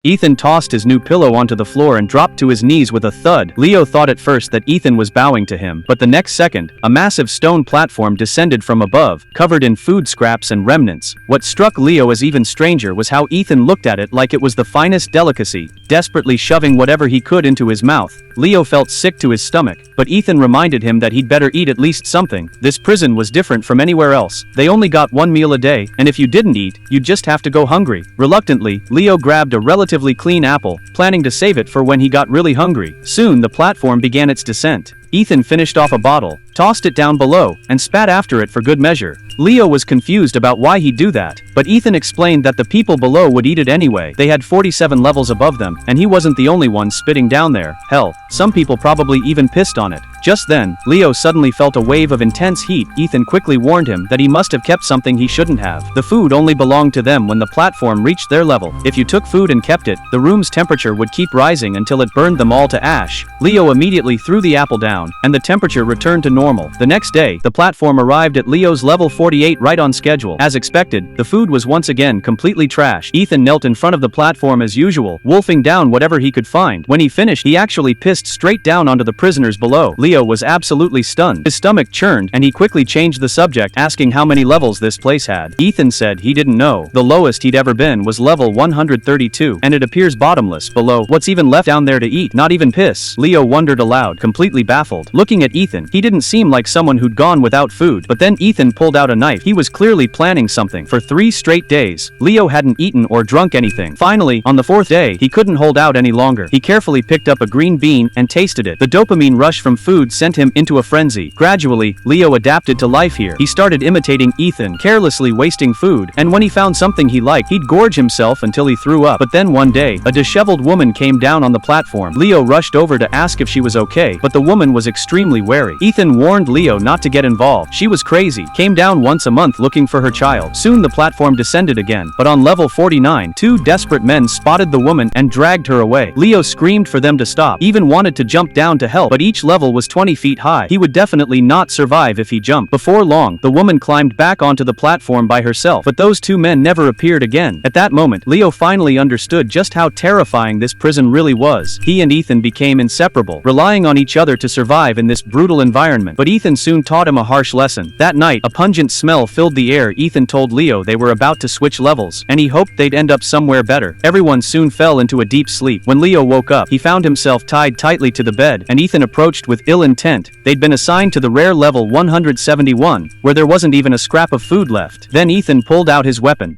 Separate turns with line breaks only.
Ethan tossed his new pillow onto the floor and dropped to his knees with a thud. Leo thought at first that Ethan was bowing to him, but the next second, a massive stone platform descended from above, covered in food scraps and remnants. What struck Leo as even stranger was how Ethan looked at it like it was the finest delicacy, desperately shoving whatever he could into his mouth. Leo felt sick to his stomach, but Ethan reminded him that he'd better eat at least something. This prison was different from anywhere else. They only got one meal a day, and if you didn't eat, you'd just have to go hungry. Reluctantly, Leo grabbed a relatively clean apple, planning to save it for when he got really hungry. Soon the platform began its descent. Ethan finished off a bottle, tossed it down below, and spat after it for good measure. Leo was confused about why he'd do that, but Ethan explained that the people below would eat it anyway. They had 47 levels above them, and he wasn't the only one spitting down there. Hell, some people probably even pissed on it. Just then, Leo suddenly felt a wave of intense heat. Ethan quickly warned him that he must have kept something he shouldn't have. The food only belonged to them when the platform reached their level. If you took food and kept it, the room's temperature would keep rising until it burned them all to ash. Leo immediately threw the apple down, and the temperature returned to normal. The next day, the platform arrived at Leo's level 48 right on schedule. As expected, the food was once again completely trash. Ethan knelt in front of the platform as usual, wolfing down whatever he could find. When he finished, he actually pissed straight down onto the prisoners below. Leo was absolutely stunned. His stomach churned, and he quickly changed the subject, asking how many levels this place had. Ethan said he didn't know. The lowest he'd ever been was level 132, and it appears bottomless below. What's even left down there to eat? Not even piss? Leo wondered aloud, completely baffled. Looking at Ethan, he didn't seem like someone who'd gone without food, but then Ethan pulled out a knife. He was clearly planning something. For 3 straight days, Leo hadn't eaten or drunk anything. Finally, on the 4th day, he couldn't hold out any longer. He carefully picked up a green bean and tasted it. The dopamine rush from food sent him into a frenzy. Gradually, Leo adapted to life here. He started imitating Ethan, carelessly wasting food, and when he found something he liked, he'd gorge himself until he threw up. But then one day, a disheveled woman came down on the platform. Leo rushed over to ask if she was okay, but the woman was extremely wary. Ethan warned Leo not to get involved. She was crazy, came down once a month looking for her child. Soon the platform descended again, but on level 49, 2 desperate men spotted the woman and dragged her away. Leo screamed for them to stop, even wanted to jump down to help, but each level was 20 feet high. He would definitely not survive if he jumped. Before long, the woman climbed back onto the platform by herself, but those 2 men never appeared again. At that moment, Leo finally understood just how terrifying this prison really was. He and Ethan became inseparable, relying on each other to survive in this brutal environment. But Ethan soon taught him a harsh lesson. That night, a pungent smell filled the air. Ethan told Leo they were about to switch levels, and he hoped they'd end up somewhere better. Everyone soon fell into a deep sleep. When Leo woke up, he found himself tied tightly to the bed, and Ethan approached with ill intent. They'd been assigned to the rare level 171, where there wasn't even a scrap of food left. Then Ethan pulled out his weapon.